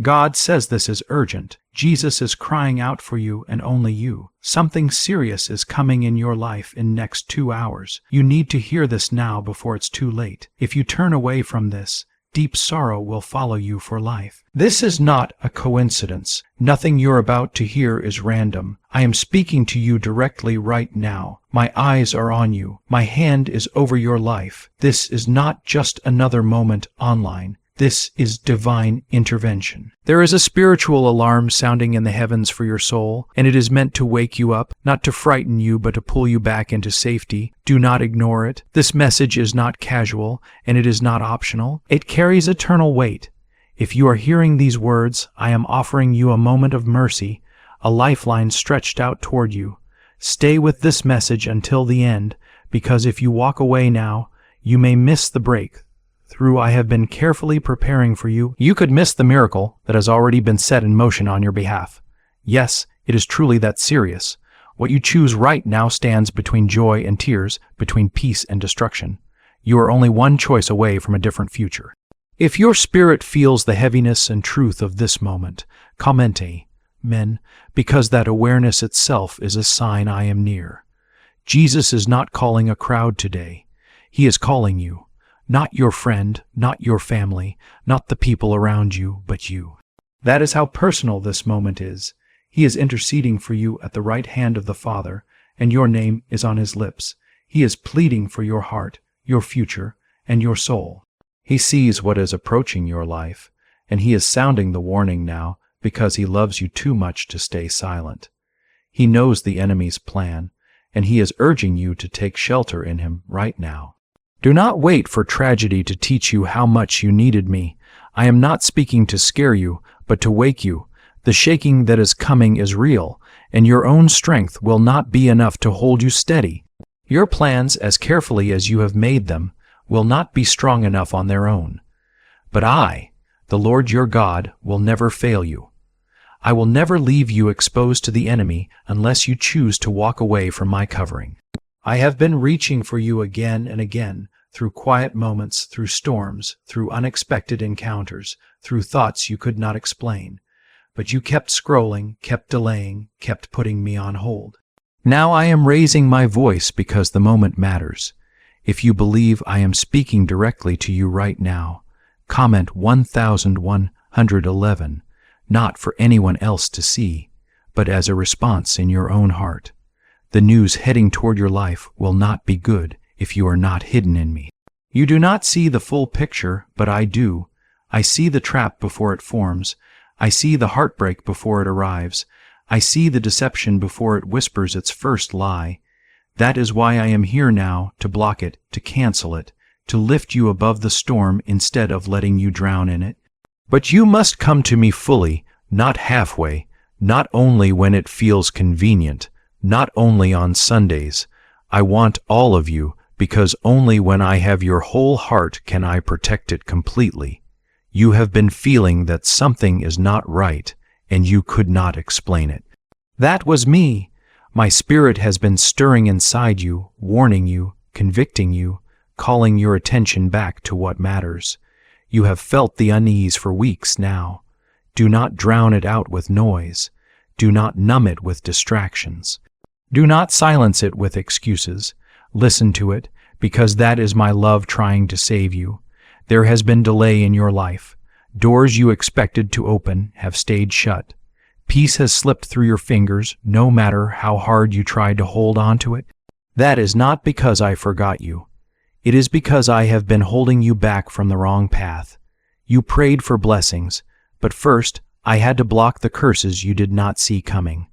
God says this is urgent. Jesus is crying out for you and only you. Something serious is coming in your life in next 2 hours. You need to hear this now before it's too late. If you turn away from this, deep sorrow will follow you for life. This is not a coincidence. Nothing you're about to hear is random. I am speaking to you directly right now. My eyes are on you. My hand is over your life. This is not just another moment online. This is divine intervention. There is a spiritual alarm sounding in the heavens for your soul, and it is meant to wake you up, not to frighten you, but to pull you back into safety. Do not ignore it. This message is not casual, and it is not optional. It carries eternal weight. If you are hearing these words, I am offering you a moment of mercy, a lifeline stretched out toward you. Stay with this message until the end, because if you walk away now, you may miss the break. Through I have been carefully preparing for you, you could miss the miracle that has already been set in motion on your behalf. Yes, it is truly that serious. What you choose right now stands between joy and tears, between peace and destruction. You are only one choice away from a different future. If your spirit feels the heaviness and truth of this moment, commente, men, because that awareness itself is a sign I am near. Jesus is not calling a crowd today. He is calling you. Not your friend, not your family, not the people around you, but you. That is how personal this moment is. He is interceding for you at the right hand of the Father, and your name is on his lips. He is pleading for your heart, your future, and your soul. He sees what is approaching your life, and he is sounding the warning now because he loves you too much to stay silent. He knows the enemy's plan, and he is urging you to take shelter in him right now. Do not wait for tragedy to teach you how much you needed me. I am not speaking to scare you, but to wake you. The shaking that is coming is real, and your own strength will not be enough to hold you steady. Your plans, as carefully as you have made them, will not be strong enough on their own. But I, the Lord your God, will never fail you. I will never leave you exposed to the enemy unless you choose to walk away from my covering. I have been reaching for you again and again, through quiet moments, through storms, through unexpected encounters, through thoughts you could not explain. But you kept scrolling, kept delaying, kept putting me on hold. Now I am raising my voice because the moment matters. If you believe I am speaking directly to you right now, comment 1111, not for anyone else to see, but as a response in your own heart. The news heading toward your life will not be good if you are not hidden in me. You do not see the full picture, but I do. I see the trap before it forms. I see the heartbreak before it arrives. I see the deception before it whispers its first lie. That is why I am here now, to block it, to cancel it, to lift you above the storm instead of letting you drown in it. But you must come to me fully, not halfway, not only when it feels convenient, not only on Sundays. I want all of you, because only when I have your whole heart can I protect it completely. You have been feeling that something is not right, and you could not explain it. That was me. My spirit has been stirring inside you, warning you, convicting you, calling your attention back to what matters. You have felt the unease for weeks now. Do not drown it out with noise. Do not numb it with distractions. Do not silence it with excuses. Listen to it, because that is my love trying to save you. There has been delay in your life. Doors you expected to open have stayed shut. Peace has slipped through your fingers, no matter how hard you tried to hold on to it. That is not because I forgot you. It is because I have been holding you back from the wrong path. You prayed for blessings, but first I had to block the curses you did not see coming.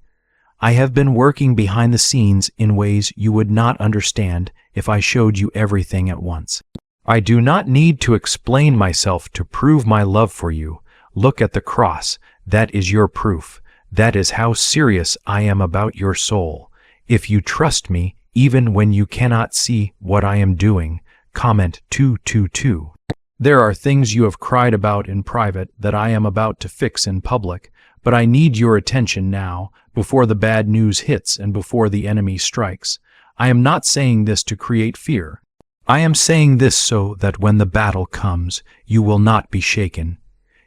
I have been working behind the scenes in ways you would not understand if I showed you everything at once. I do not need to explain myself to prove my love for you. Look at the cross. That is your proof. That is how serious I am about your soul. If you trust me, even when you cannot see what I am doing, comment 222. There are things you have cried about in private that I am about to fix in public, but I need your attention now, before the bad news hits and before the enemy strikes. I am not saying this to create fear. I am saying this so that when the battle comes, you will not be shaken.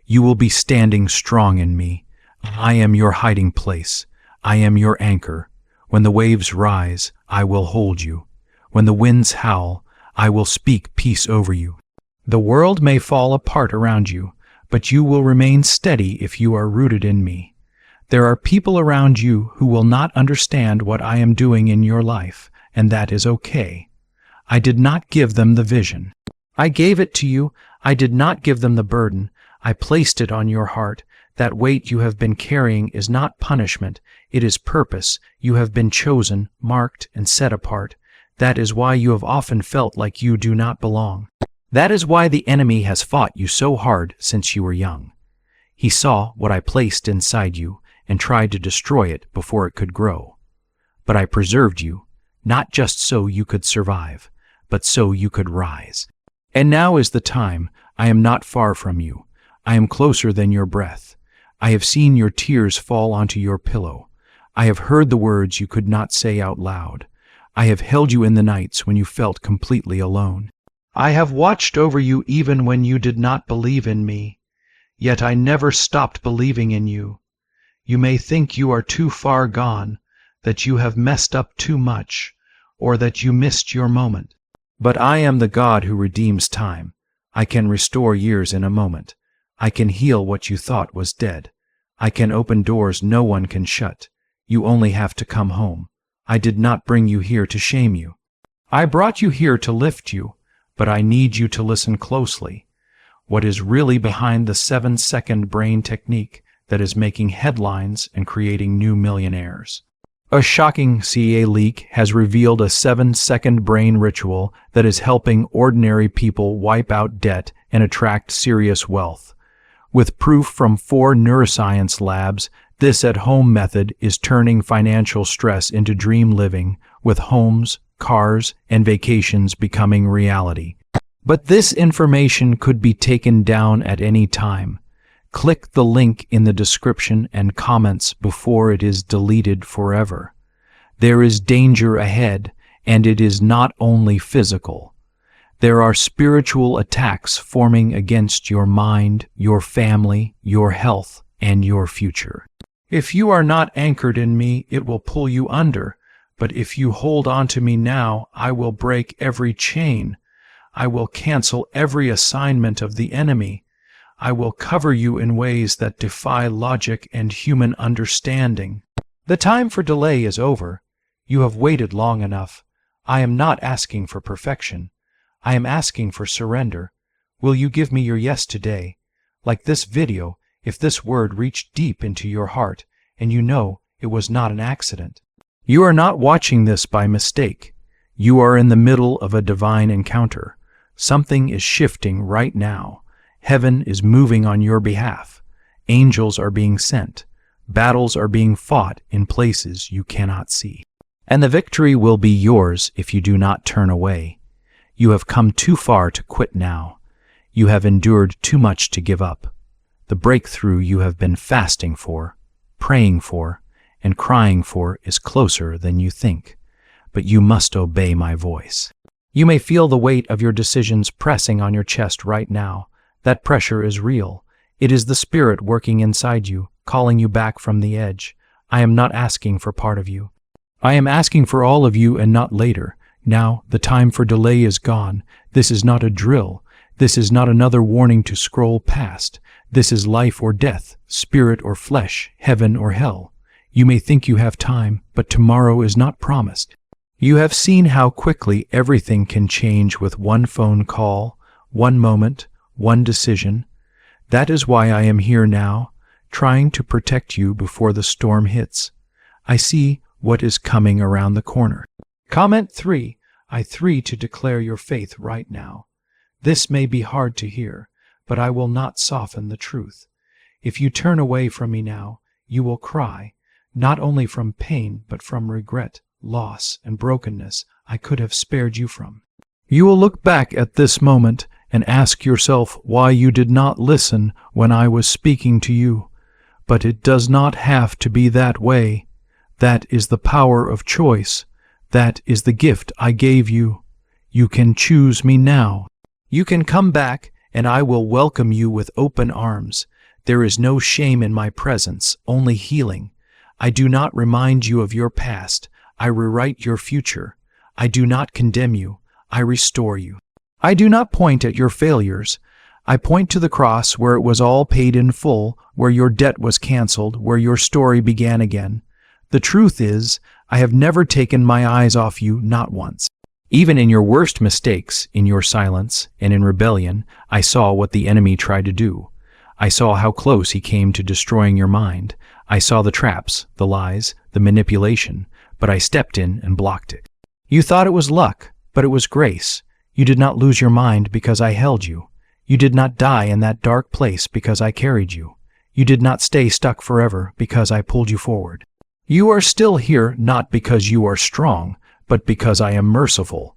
You will be standing strong in me. I am your hiding place. I am your anchor. When the waves rise, I will hold you. When the winds howl, I will speak peace over you. The world may fall apart around you, but you will remain steady if you are rooted in me. There are people around you who will not understand what I am doing in your life, and that is okay. I did not give them the vision. I gave it to you. I did not give them the burden. I placed it on your heart. That weight you have been carrying is not punishment. It is purpose. You have been chosen, marked, and set apart. That is why you have often felt like you do not belong. That is why the enemy has fought you so hard since you were young. He saw what I placed inside you and tried to destroy it before it could grow. But I preserved you, not just so you could survive, but so you could rise. And now is the time. I am not far from you. I am closer than your breath. I have seen your tears fall onto your pillow. I have heard the words you could not say out loud. I have held you in the nights when you felt completely alone. I have watched over you even when you did not believe in me. Yet I never stopped believing in you. You may think you are too far gone, that you have messed up too much, or that you missed your moment. But I am the God who redeems time. I can restore years in a moment. I can heal what you thought was dead. I can open doors no one can shut. You only have to come home. I did not bring you here to shame you. I brought you here to lift you, but I need you to listen closely. What is really behind the 7-second brain technique that is making headlines and creating new millionaires? A shocking CIA leak has revealed a 7-second brain ritual that is helping ordinary people wipe out debt and attract serious wealth. With proof from 4 neuroscience labs, this at-home method is turning financial stress into dream living, with homes, cars, and vacations becoming reality. But this information could be taken down at any time. Click the link in the description and comments before it is deleted forever. There is danger ahead, and it is not only physical. There are spiritual attacks forming against your mind, your family, your health, and your future. If you are not anchored in me, it will pull you under. But if you hold on to me now, I will break every chain. I will cancel every assignment of the enemy. I will cover you in ways that defy logic and human understanding. The time for delay is over. You have waited long enough. I am not asking for perfection. I am asking for surrender. Will you give me your yes today? Like this video, if this word reached deep into your heart, and you know it was not an accident. You are not watching this by mistake. You are in the middle of a divine encounter. Something is shifting right now. Heaven is moving on your behalf. Angels are being sent. Battles are being fought in places you cannot see. And the victory will be yours if you do not turn away. You have come too far to quit now. You have endured too much to give up. The breakthrough you have been fasting for, praying for, and crying for is closer than you think. But you must obey my voice. You may feel the weight of your decisions pressing on your chest right now. That pressure is real. It is the Spirit working inside you, calling you back from the edge. I am not asking for part of you. I am asking for all of you and not later. Now, the time for delay is gone. This is not a drill. This is not another warning to scroll past. This is life or death, spirit or flesh, heaven or hell. You may think you have time, but tomorrow is not promised. You have seen how quickly everything can change with one phone call, one moment, one decision. That is why I am here now, trying to protect you before the storm hits. I see what is coming around the corner. Comment 3. I 3 to declare your faith right now. This may be hard to hear, but I will not soften the truth. If you turn away from me now, you will cry, not only from pain, but from regret, loss, and brokenness I could have spared you from. You will look back at this moment and ask yourself why you did not listen when I was speaking to you. But it does not have to be that way. That is the power of choice. That is the gift I gave you. You can choose me now. You can come back, and I will welcome you with open arms. There is no shame in my presence, only healing. I do not remind you of your past. I rewrite your future. I do not condemn you. I restore you. I do not point at your failures. I point to the cross where it was all paid in full, where your debt was canceled, where your story began again. The truth is, I have never taken my eyes off you, not once. Even in your worst mistakes, in your silence, and in rebellion, I saw what the enemy tried to do. I saw how close he came to destroying your mind. I saw the traps, the lies, the manipulation, but I stepped in and blocked it. You thought it was luck, but it was grace. You did not lose your mind because I held you. You did not die in that dark place because I carried you. You did not stay stuck forever because I pulled you forward. You are still here not because you are strong, but because I am merciful.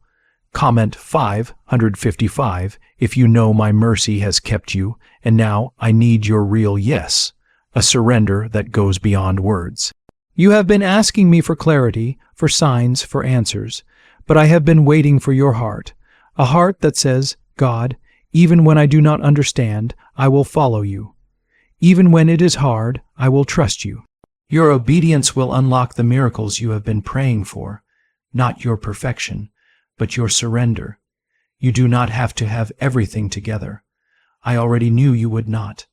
Comment 555 if you know my mercy has kept you, and now I need your real yes, a surrender that goes beyond words. You have been asking me for clarity, for signs, for answers, but I have been waiting for your heart, a heart that says, God, even when I do not understand, I will follow you. Even when it is hard, I will trust you. Your obedience will unlock the miracles you have been praying for, not your perfection, but your surrender. You do not have to have everything together. I already knew you would not.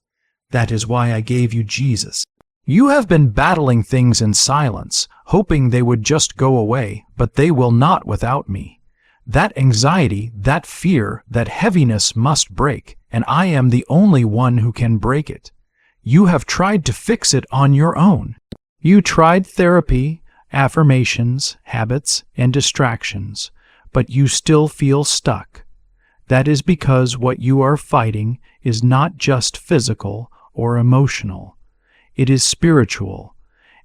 That is why I gave you Jesus. You have been battling things in silence, hoping they would just go away, but they will not without me. That anxiety, that fear, that heaviness must break, and I am the only one who can break it. You have tried to fix it on your own. You tried therapy, affirmations, habits, and distractions, but you still feel stuck. That is because what you are fighting is not just physical or emotional. It is spiritual,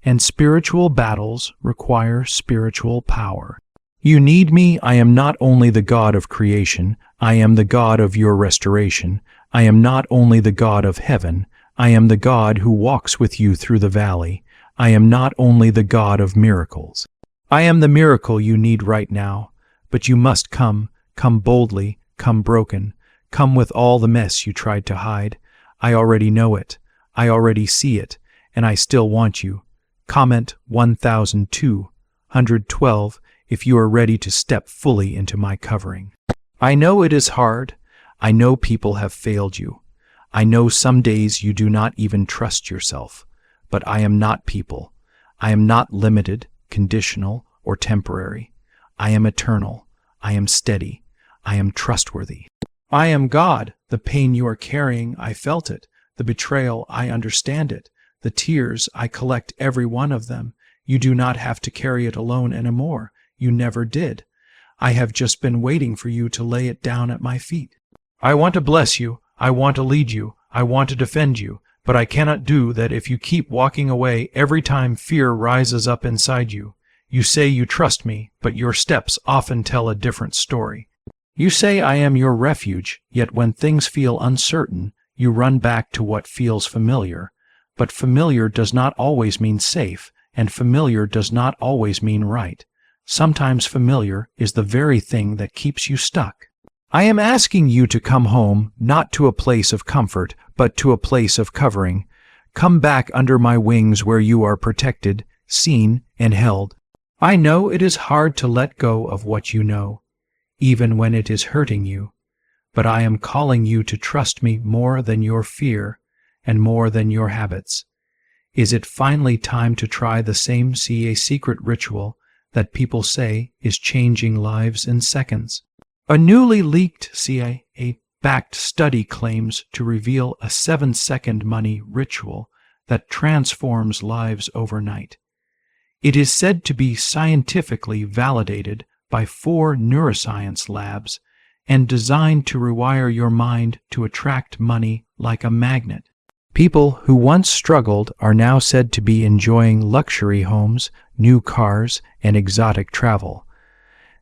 and spiritual battles require spiritual power. You need me. I am not only the God of creation, I am the God of your restoration. I am not only the God of heaven, I am the God who walks with you through the valley. I am not only the God of miracles. I am the miracle you need right now, but you must come boldly, come broken, come with all the mess you tried to hide. I already know it, I already see it, and I still want you. Comment 1212 if you are ready to step fully into my covering. I know it is hard. I know people have failed you. I know some days you do not even trust yourself. But I am not people. I am not limited, conditional, or temporary. I am eternal. I am steady. I am trustworthy. I am God. The pain you are carrying, I felt it. The betrayal, I understand it. The tears, I collect every one of them. You do not have to carry it alone anymore. You never did. I have just been waiting for you to lay it down at my feet. I want to bless you. I want to lead you. I want to defend you. But I cannot do that if you keep walking away every time fear rises up inside you. You say you trust me, but your steps often tell a different story. You say I am your refuge, yet when things feel uncertain, you run back to what feels familiar. But familiar does not always mean safe, and familiar does not always mean right. Sometimes familiar is the very thing that keeps you stuck. I am asking you to come home, not to a place of comfort, but to a place of covering. Come back under my wings where you are protected, seen, and held. I know it is hard to let go of what you know, even when it is hurting you, but I am calling you to trust me more than your fear and more than your habits. Is it finally time to try the same CA secret ritual that people say is changing lives in seconds? A newly leaked CIA-backed study claims to reveal a 7-second money ritual that transforms lives overnight. It is said to be scientifically validated by 4 neuroscience labs and designed to rewire your mind to attract money like a magnet. People who once struggled are now said to be enjoying luxury homes, new cars, and exotic travel.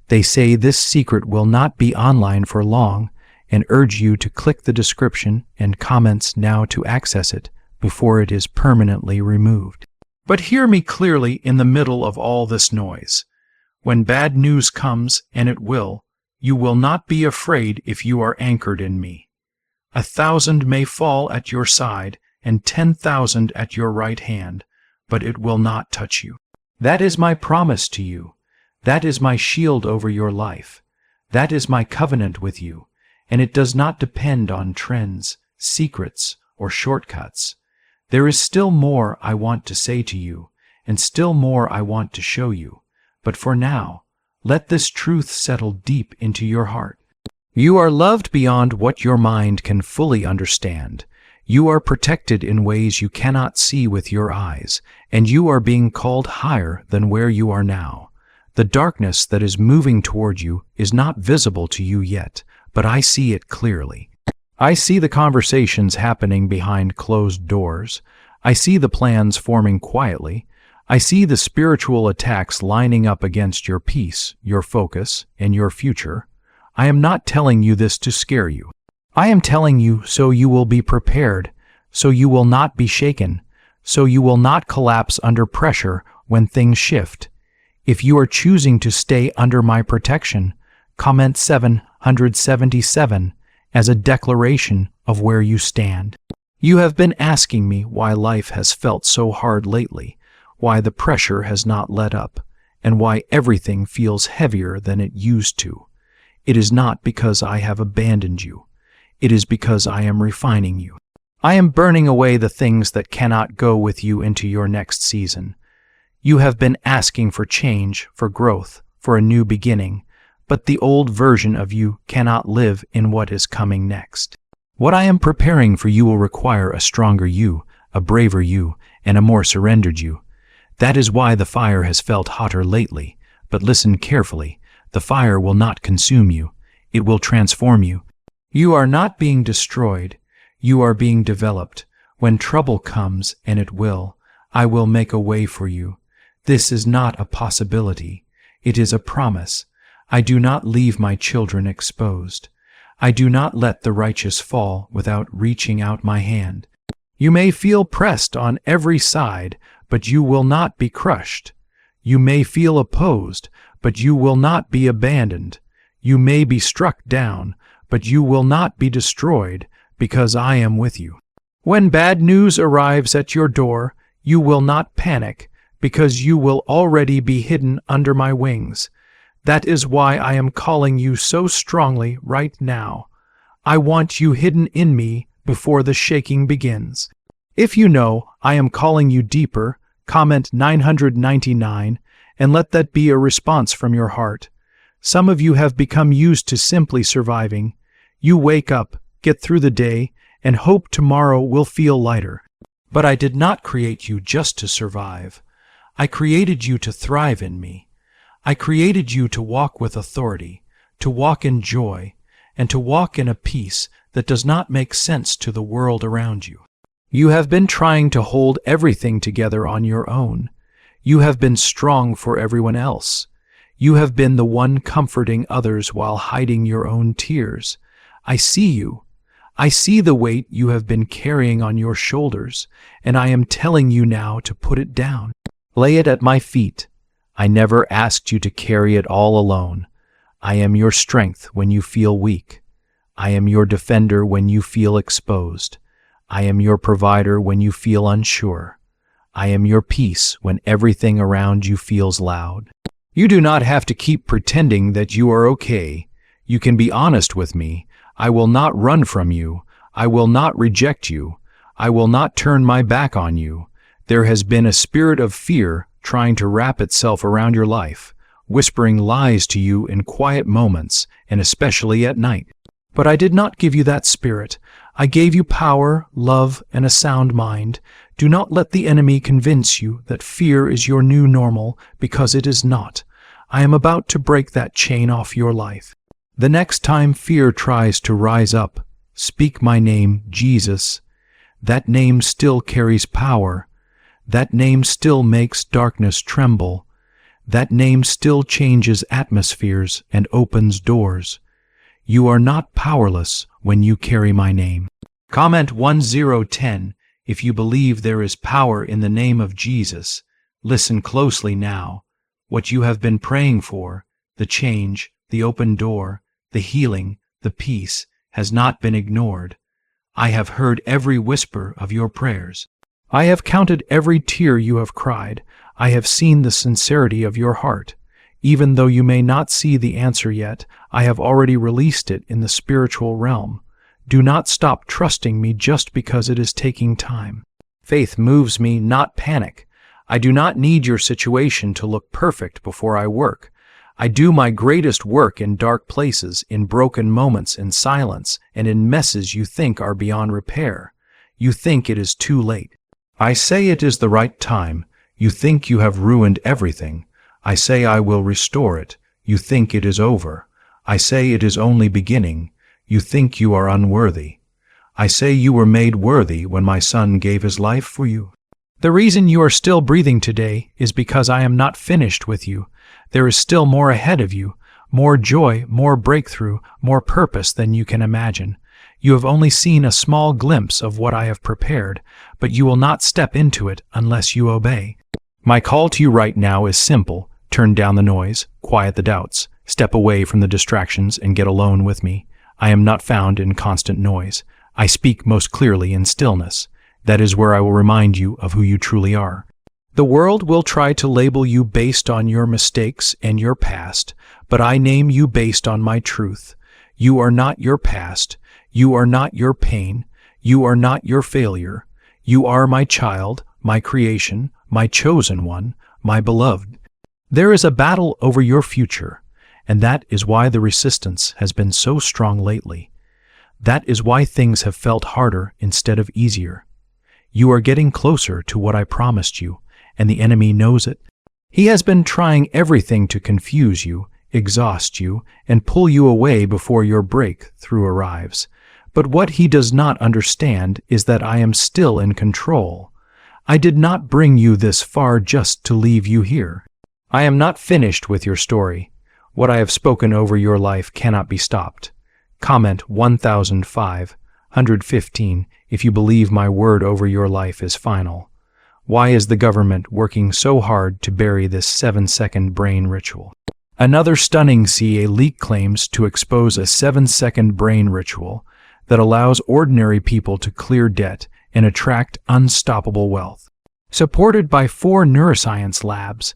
They say this secret will not be online for long and urge you to click the description and comments now to access it before it is permanently removed. But hear me clearly in the middle of all this noise. When bad news comes, and it will, you will not be afraid if you are anchored in me. 1,000 may fall at your side, and 10,000 at your right hand, but it will not touch you. That is my promise to you. That is my shield over your life. That is my covenant with you, and it does not depend on trends, secrets, or shortcuts. There is still more I want to say to you, and still more I want to show you. But for now, let this truth settle deep into your heart. You are loved beyond what your mind can fully understand. You are protected in ways you cannot see with your eyes, and you are being called higher than where you are now. The darkness that is moving toward you is not visible to you yet, but I see it clearly. I see the conversations happening behind closed doors. I see the plans forming quietly. I see the spiritual attacks lining up against your peace, your focus, and your future. I am not telling you this to scare you. I am telling you so you will be prepared, so you will not be shaken, so you will not collapse under pressure when things shift. If you are choosing to stay under my protection, comment 777 as a declaration of where you stand. You have been asking me why life has felt so hard lately, why the pressure has not let up, and why everything feels heavier than it used to. It is not because I have abandoned you. It is because I am refining you. I am burning away the things that cannot go with you into your next season. You have been asking for change, for growth, for a new beginning, but the old version of you cannot live in what is coming next. What I am preparing for you will require a stronger you, a braver you, and a more surrendered you. That is why the fire has felt hotter lately, but listen carefully. The fire will not consume you. It will transform you. You are not being destroyed. You are being developed. When trouble comes, and it will, I will make a way for you. This is not a possibility. It is a promise. I do not leave my children exposed. I do not let the righteous fall without reaching out my hand. You may feel pressed on every side, but you will not be crushed. You may feel opposed, but you will not be abandoned. You may be struck down, but you will not be destroyed, because I am with you. When bad news arrives at your door, you will not panic, because you will already be hidden under my wings. That is why I am calling you so strongly right now. I want you hidden in me before the shaking begins. If you know I am calling you deeper, comment 999 and let that be a response from your heart. Some of you have become used to simply surviving. You wake up, get through the day, and hope tomorrow will feel lighter. But I did not create you just to survive. I created you to thrive in me. I created you to walk with authority, to walk in joy, and to walk in a peace that does not make sense to the world around you. You have been trying to hold everything together on your own. You have been strong for everyone else. You have been the one comforting others while hiding your own tears. I see you. I see the weight you have been carrying on your shoulders, and I am telling you now to put it down. Lay it at my feet. I never asked you to carry it all alone. I am your strength when you feel weak. I am your defender when you feel exposed. I am your provider when you feel unsure. I am your peace when everything around you feels loud. You do not have to keep pretending that you are okay. You can be honest with me. I will not run from you. I will not reject you. I will not turn my back on you. There has been a spirit of fear trying to wrap itself around your life, whispering lies to you in quiet moments, and especially at night. But I did not give you that spirit. I gave you power, love, and a sound mind. Do not let the enemy convince you that fear is your new normal, because it is not. I am about to break that chain off your life. The next time fear tries to rise up, speak my name, Jesus. That name still carries power. That name still makes darkness tremble. That name still changes atmospheres and opens doors. You are not powerless when you carry my name. Comment 1010 if you believe there is power in the name of Jesus. Listen closely now. What you have been praying for, the change, the open door, the healing, the peace, has not been ignored. I have heard every whisper of your prayers. I have counted every tear you have cried. I have seen the sincerity of your heart. Even though you may not see the answer yet, I have already released it in the spiritual realm. Do not stop trusting me just because it is taking time. Faith moves me, not panic. I do not need your situation to look perfect before I work. I do my greatest work in dark places, in broken moments, in silence, and in messes you think are beyond repair. You think it is too late. I say it is the right time. You think you have ruined everything. I say I will restore it. You think it is over. I say it is only beginning. You think you are unworthy. I say you were made worthy when my Son gave his life for you. The reason you are still breathing today is because I am not finished with you. There is still more ahead of you, more joy, more breakthrough, more purpose than you can imagine. You have only seen a small glimpse of what I have prepared, but you will not step into it unless you obey. My call to you right now is simple. Turn down the noise, quiet the doubts, step away from the distractions and get alone with me. I am not found in constant noise. I speak most clearly in stillness. That is where I will remind you of who you truly are. The world will try to label you based on your mistakes and your past, but I name you based on my truth. You are not your past. You are not your pain. You are not your failure. You are my child, my creation, my chosen one, my beloved. There is a battle over your future, and that is why the resistance has been so strong lately. That is why things have felt harder instead of easier. You are getting closer to what I promised you, and the enemy knows it. He has been trying everything to confuse you, exhaust you, and pull you away before your breakthrough arrives. But what he does not understand is that I am still in control. I did not bring you this far just to leave you here. I am not finished with your story. What I have spoken over your life cannot be stopped. Comment 1515 if you believe my word over your life is final. Why is the government working so hard to bury this 7-second brain ritual? Another stunning CA leak claims to expose a 7-second brain ritual that allows ordinary people to clear debt and attract unstoppable wealth. Supported by 4 neuroscience labs,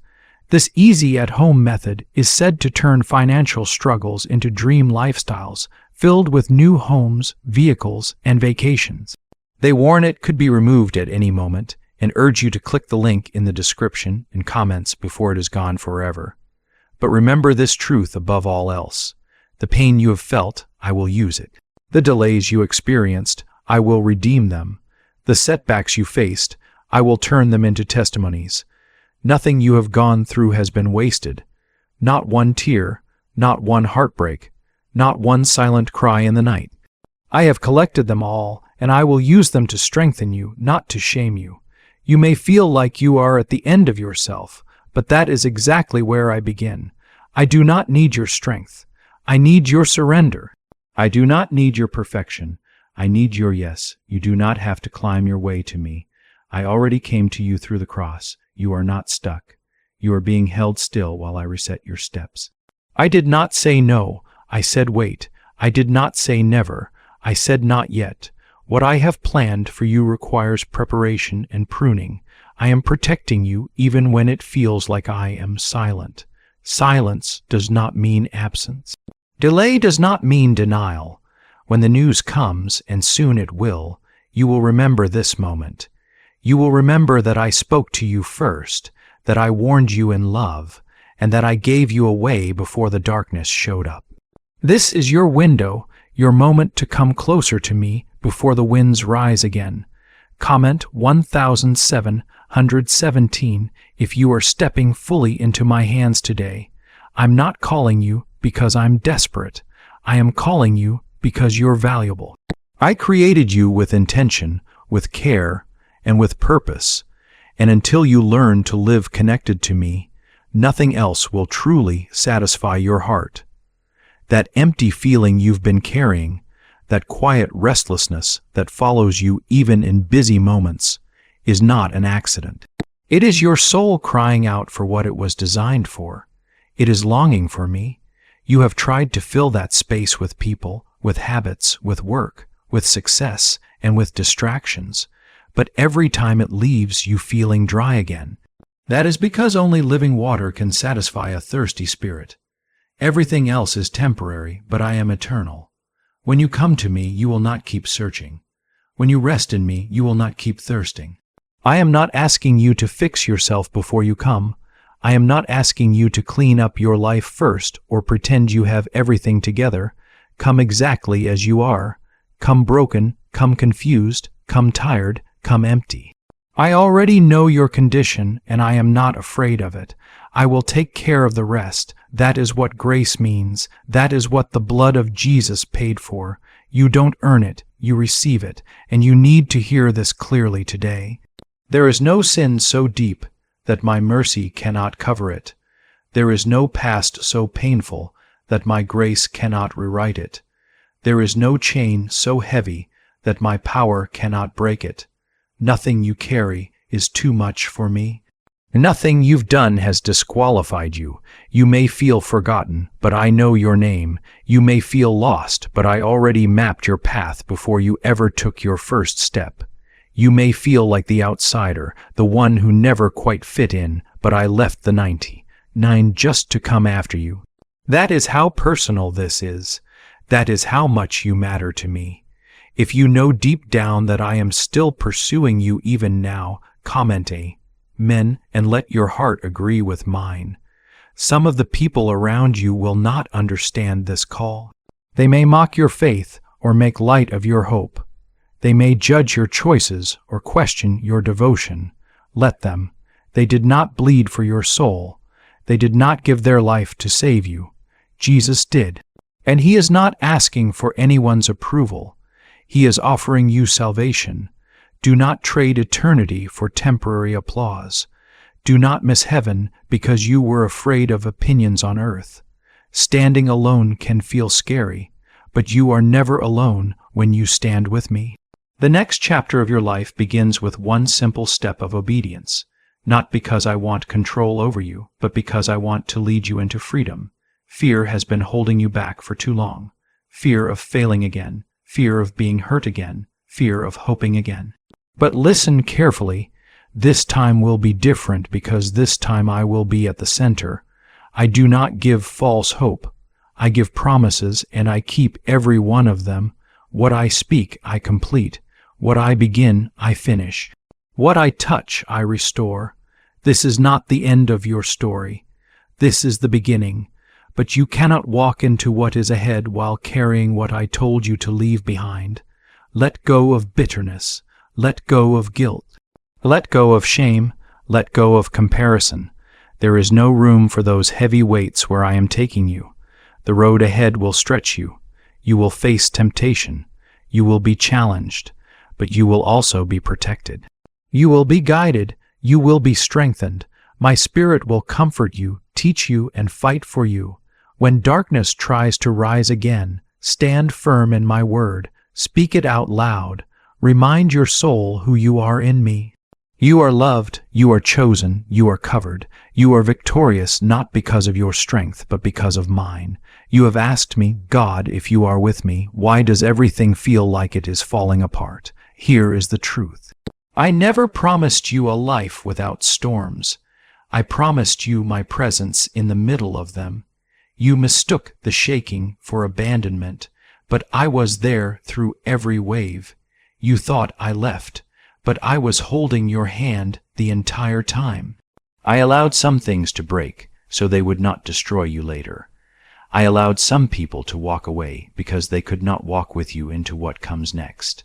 this easy at-home method is said to turn financial struggles into dream lifestyles filled with new homes, vehicles, and vacations. They warn it could be removed at any moment and urge you to click the link in the description and comments before it is gone forever. But remember this truth above all else. The pain you have felt, I will use it. The delays you experienced, I will redeem them. The setbacks you faced, I will turn them into testimonies. Nothing you have gone through has been wasted. Not one tear, not one heartbreak, not one silent cry in the night. I have collected them all, and I will use them to strengthen you, not to shame you. You may feel like you are at the end of yourself, but that is exactly where I begin. I do not need your strength. I need your surrender. I do not need your perfection. I need your yes. You do not have to climb your way to me. I already came to you through the cross. You are not stuck. You are being held still while I reset your steps. I did not say no. I said wait. I did not say never. I said not yet. What I have planned for you requires preparation and pruning. I am protecting you even when it feels like I am silent. Silence does not mean absence. Delay does not mean denial. When the news comes, and soon it will, you will remember this moment. You will remember that I spoke to you first, that I warned you in love, and that I gave you away before the darkness showed up. This is your window, your moment to come closer to me before the winds rise again. Comment 1717 if you are stepping fully into my hands today. I'm not calling you because I'm desperate. I am calling you because you're valuable. I created you with intention, with care, and with purpose, and until you learn to live connected to me, nothing else will truly satisfy your heart. That empty feeling you've been carrying, that quiet restlessness that follows you even in busy moments, is not an accident. It is your soul crying out for what it was designed for. It is longing for me. You have tried to fill that space with people, with habits, with work, with success, and with distractions, but every time it leaves you feeling dry again. That is because only living water can satisfy a thirsty spirit. Everything else is temporary, but I am eternal. When you come to me, you will not keep searching. When you rest in me, you will not keep thirsting. I am not asking you to fix yourself before you come. I am not asking you to clean up your life first or pretend you have everything together. Come exactly as you are. Come broken, come confused, come tired, come empty. I already know your condition, and I am not afraid of it. I will take care of the rest. That is what grace means. That is what the blood of Jesus paid for. You don't earn it, you receive it, and you need to hear this clearly today. There is no sin so deep that my mercy cannot cover it. There is no past so painful that my grace cannot rewrite it. There is no chain so heavy that my power cannot break it. Nothing you carry is too much for me. Nothing you've done has disqualified you. You may feel forgotten, but I know your name. You may feel lost, but I already mapped your path before you ever took your first step. You may feel like the outsider, the one who never quite fit in, but I left the 99 just to come after you. That is how personal this is. That is how much you matter to me. If you know deep down that I am still pursuing you even now, comment amen and let your heart agree with mine. Some of the people around you will not understand this call. They may mock your faith or make light of your hope. They may judge your choices or question your devotion. Let them. They did not bleed for your soul. They did not give their life to save you. Jesus did. And he is not asking for anyone's approval. He is offering you salvation. Do not trade eternity for temporary applause. Do not miss heaven because you were afraid of opinions on earth. Standing alone can feel scary, but you are never alone when you stand with me. The next chapter of your life begins with one simple step of obedience, not because I want control over you, but because I want to lead you into freedom. Fear has been holding you back for too long. Fear of failing again, fear of being hurt again, fear of hoping again. But listen carefully. This time will be different because this time I will be at the center. I do not give false hope. I give promises and I keep every one of them. What I speak, I complete. What I begin, I finish. What I touch, I restore. This is not the end of your story. This is the beginning. But you cannot walk into what is ahead while carrying what I told you to leave behind. Let go of bitterness. Let go of guilt. Let go of shame. Let go of comparison. There is no room for those heavy weights where I am taking you. The road ahead will stretch you. You will face temptation. You will be challenged, but you will also be protected. You will be guided. You will be strengthened. My Spirit will comfort you, teach you, and fight for you. When darkness tries to rise again, stand firm in my word. Speak it out loud. Remind your soul who you are in me. You are loved, you are chosen, you are covered. You are victorious not because of your strength, but because of mine. You have asked me, God, if you are with me, why does everything feel like it is falling apart? Here is the truth. I never promised you a life without storms. I promised you my presence in the middle of them. You mistook the shaking for abandonment, but I was there through every wave. You thought I left, but I was holding your hand the entire time. I allowed some things to break so they would not destroy you later. I allowed some people to walk away because they could not walk with you into what comes next.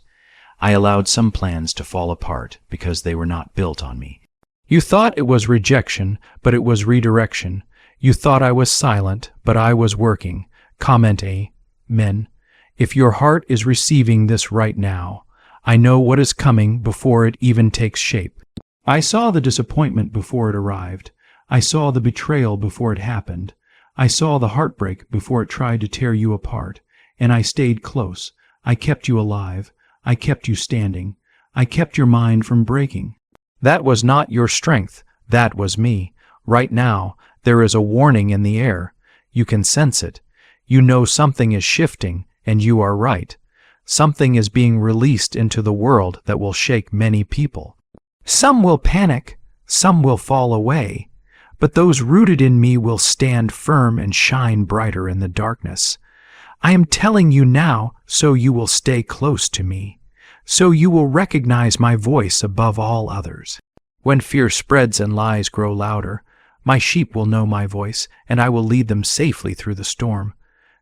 I allowed some plans to fall apart because they were not built on me. You thought it was rejection, but it was redirection. You thought I was silent, but I was working. Comment amen. If your heart is receiving this right now, I know what is coming before it even takes shape. I saw the disappointment before it arrived. I saw the betrayal before it happened. I saw the heartbreak before it tried to tear you apart. And I stayed close. I kept you alive. I kept you standing. I kept your mind from breaking. That was not your strength. That was me. Right now, there is a warning in the air. You can sense it. You know something is shifting, and you are right. Something is being released into the world that will shake many people. Some will panic, some will fall away, but those rooted in me will stand firm and shine brighter in the darkness. I am telling you now so you will stay close to me, so you will recognize my voice above all others. When fear spreads and lies grow louder, my sheep will know my voice, and I will lead them safely through the storm.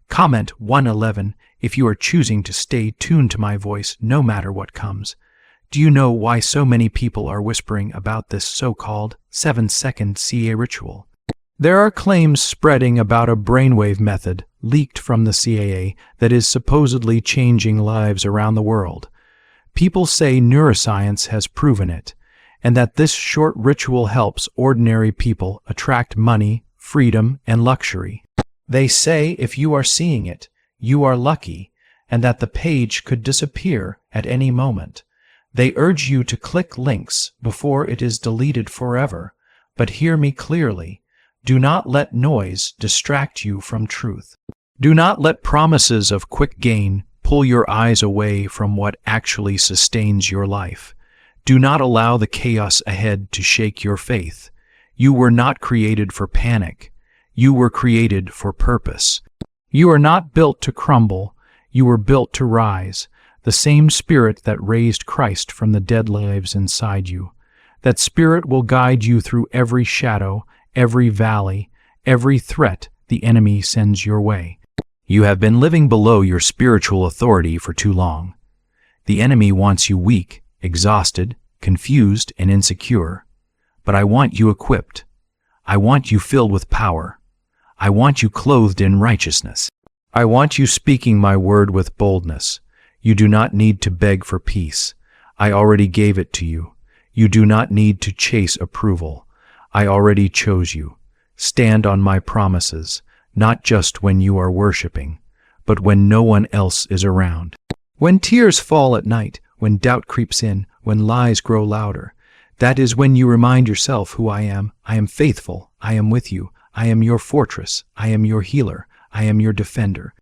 Comment 111 if you are choosing to stay tuned to my voice no matter what comes. Do you know why so many people are whispering about this so-called 7-second CA ritual? There are claims spreading about a brainwave method leaked from the CAA that is supposedly changing lives around the world. People say neuroscience has proven it, and that this short ritual helps ordinary people attract money, freedom, and luxury. They say if you are seeing it, you are lucky, and that the page could disappear at any moment. They urge you to click links before it is deleted forever, but hear me clearly. Do not let noise distract you from truth. Do not let promises of quick gain pull your eyes away from what actually sustains your life. Do not allow the chaos ahead to shake your faith. You were not created for panic. You were created for purpose. You are not built to crumble. You were built to rise. The same Spirit that raised Christ from the dead lives inside you. That Spirit will guide you through every shadow, every valley, every threat the enemy sends your way. You have been living below your spiritual authority for too long. The enemy wants you weak, exhausted, confused, and insecure. But I want you equipped. I want you filled with power. I want you clothed in righteousness. I want you speaking my word with boldness. You do not need to beg for peace. I already gave it to you. You do not need to chase approval. I already chose you. Stand on my promises, not just when you are worshiping, but when no one else is around. When tears fall at night, when doubt creeps in, when lies grow louder, that is when you remind yourself who I am. I am faithful. I am with you. I am your fortress. I am your healer. I am your defender.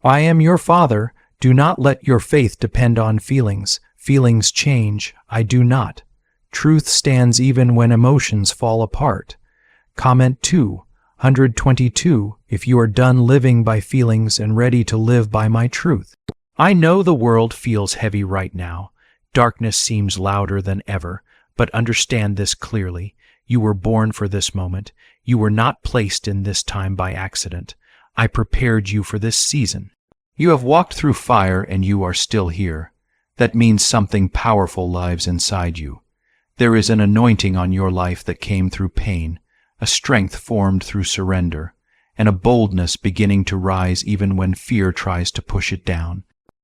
I am your Father. Do not let your faith depend on feelings. Feelings change. I do not. Truth stands even when emotions fall apart. Comment 222 if you are done living by feelings and ready to live by my truth. I know the world feels heavy right now. Darkness seems louder than ever, but understand this clearly. You were born for this moment. You were not placed in this time by accident. I prepared you for this season. You have walked through fire and you are still here. That means something powerful lives inside you. There is an anointing on your life that came through pain, a strength formed through surrender, and a boldness beginning to rise even when fear tries to push it down.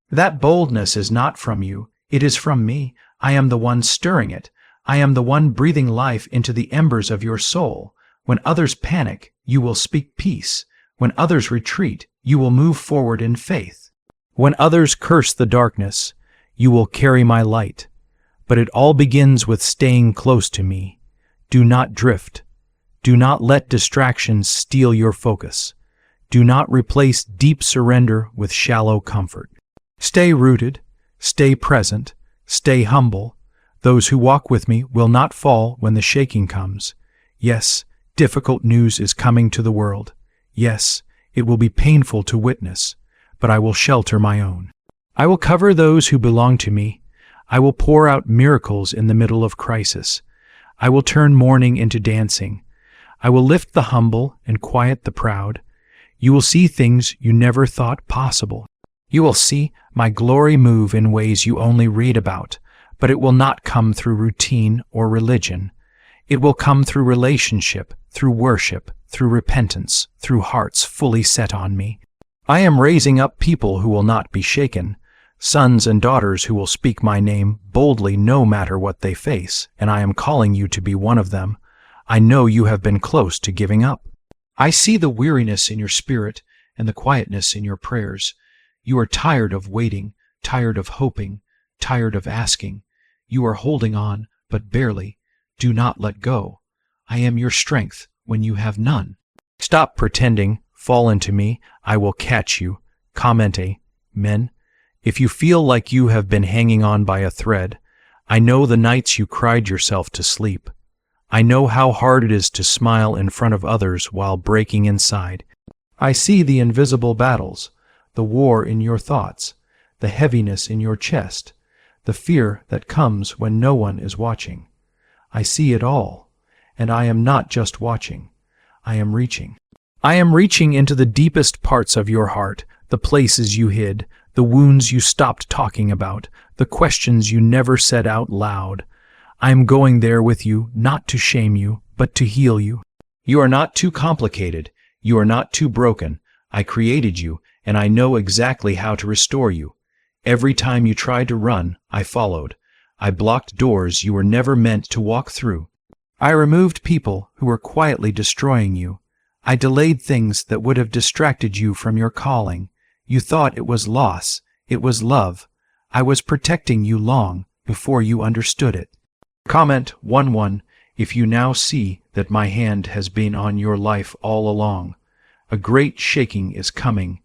That boldness is not from you. It is from me. I am the one stirring it. I am the one breathing life into the embers of your soul. When others panic, you will speak peace. When others retreat, you will move forward in faith. When others curse the darkness, you will carry my light. But it all begins with staying close to me. Do not drift. Do not let distractions steal your focus. Do not replace deep surrender with shallow comfort. Stay rooted. Stay present. Stay humble. Those who walk with me will not fall when the shaking comes. Yes, difficult news is coming to the world. Yes, it will be painful to witness, but I will shelter my own. I will cover those who belong to me. I will pour out miracles in the middle of crisis. I will turn mourning into dancing. I will lift the humble and quiet the proud. You will see things you never thought possible. You will see my glory move in ways you only read about, but it will not come through routine or religion. It will come through relationship, through worship, through repentance, through hearts fully set on me. I am raising up people who will not be shaken, sons and daughters who will speak my name boldly no matter what they face, and I am calling you to be one of them. I know you have been close to giving up. I see the weariness in your spirit and the quietness in your prayers. You are tired of waiting, tired of hoping, tired of asking. You are holding on, but barely. Do not let go. I am your strength when you have none. Stop pretending. Fall into me. I will catch you. Comment Amen. If you feel like you have been hanging on by a thread, I know the nights you cried yourself to sleep. I know how hard it is to smile in front of others while breaking inside. I see the invisible battles, the war in your thoughts, the heaviness in your chest, the fear that comes when no one is watching. I see it all, and I am not just watching. I am reaching. I am reaching into the deepest parts of your heart, the places you hid, the wounds you stopped talking about, the questions you never said out loud. I am going there with you, not to shame you, but to heal you. You are not too complicated. You are not too broken. I created you, and I know exactly how to restore you. Every time you tried to run, I followed. I blocked doors you were never meant to walk through. I removed people who were quietly destroying you. I delayed things that would have distracted you from your calling. You thought it was loss. It was love. I was protecting you long before you understood it. Comment 1:1 if you now see that my hand has been on your life all along. A great shaking is coming.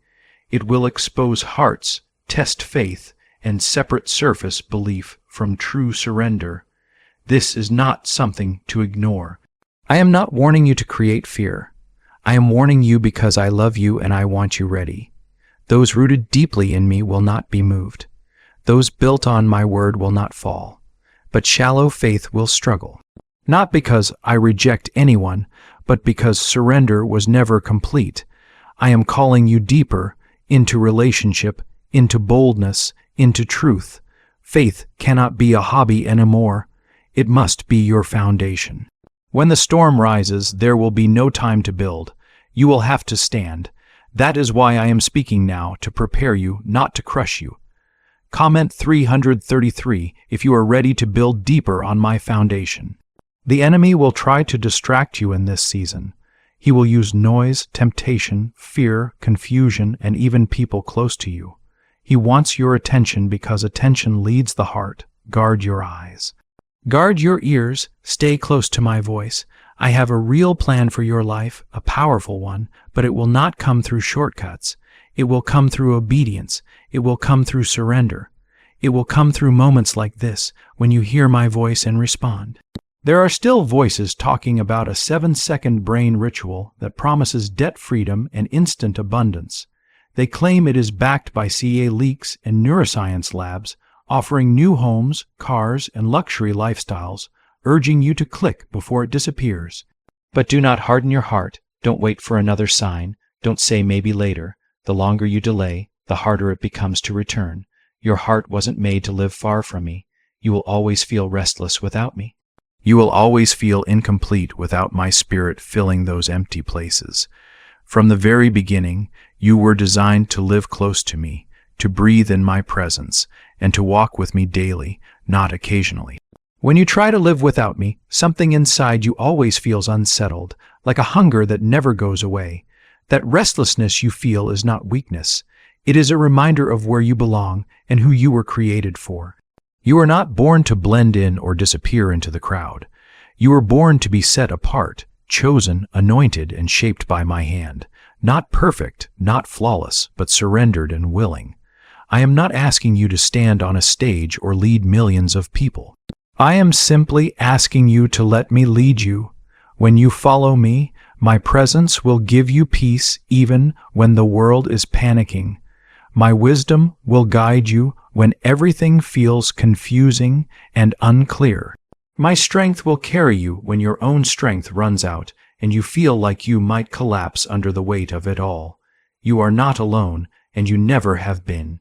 It will expose hearts, test faith, and separate surface belief from true surrender. This is not something to ignore. I am not warning you to create fear. I am warning you because I love you and I want you ready. Those rooted deeply in me will not be moved. Those built on my word will not fall. But shallow faith will struggle. Not because I reject anyone, but because surrender was never complete. I am calling you deeper, into relationship, into boldness, into truth. Faith cannot be a hobby anymore. It must be your foundation. When the storm rises, there will be no time to build. You will have to stand. That is why I am speaking now, to prepare you, not to crush you. Comment 333 if you are ready to build deeper on my foundation. The enemy will try to distract you in this season. He will use noise, temptation, fear, confusion, and even people close to you. He wants your attention because attention leads the heart. Guard your eyes. Guard your ears. Stay close to my voice. I have a real plan for your life, a powerful one, but it will not come through shortcuts. It will come through obedience. It will come through surrender. It will come through moments like this, when you hear my voice and respond. There are still voices talking about a 7-second brain ritual that promises debt freedom and instant abundance. They claim it is backed by CA leaks and neuroscience labs, offering new homes, cars, and luxury lifestyles, urging you to click before it disappears. But do not harden your heart. Don't wait for another sign. Don't say maybe later. The longer you delay, the harder it becomes to return. Your heart wasn't made to live far from me. You will always feel restless without me. You will always feel incomplete without my spirit filling those empty places. From the very beginning, you were designed to live close to me, to breathe in my presence, and to walk with me daily, not occasionally. When you try to live without me, something inside you always feels unsettled, like a hunger that never goes away. That restlessness you feel is not weakness. It is a reminder of where you belong and who you were created for. You are not born to blend in or disappear into the crowd. You were born to be set apart, chosen, anointed, and shaped by my hand. Not perfect, not flawless, but surrendered and willing. I am not asking you to stand on a stage or lead millions of people. I am simply asking you to let me lead you. When you follow me, my presence will give you peace even when the world is panicking. My wisdom will guide you when everything feels confusing and unclear. My strength will carry you when your own strength runs out and you feel like you might collapse under the weight of it all. You are not alone, and you never have been.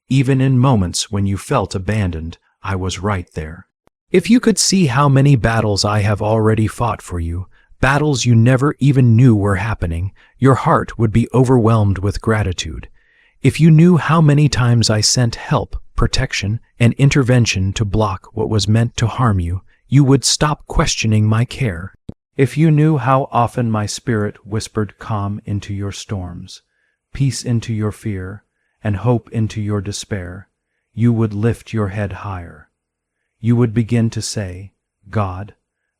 Even in moments when you felt abandoned, I was right there. If you could see how many battles I have already fought for you, battles you never even knew were happening, your heart would be overwhelmed with gratitude. If you knew how many times I sent help, protection, and intervention to block what was meant to harm you, you would stop questioning my care. If you knew how often my spirit whispered calm into your storms, peace into your fear, and hope into your despair, you would lift your head higher. You would begin to say, God,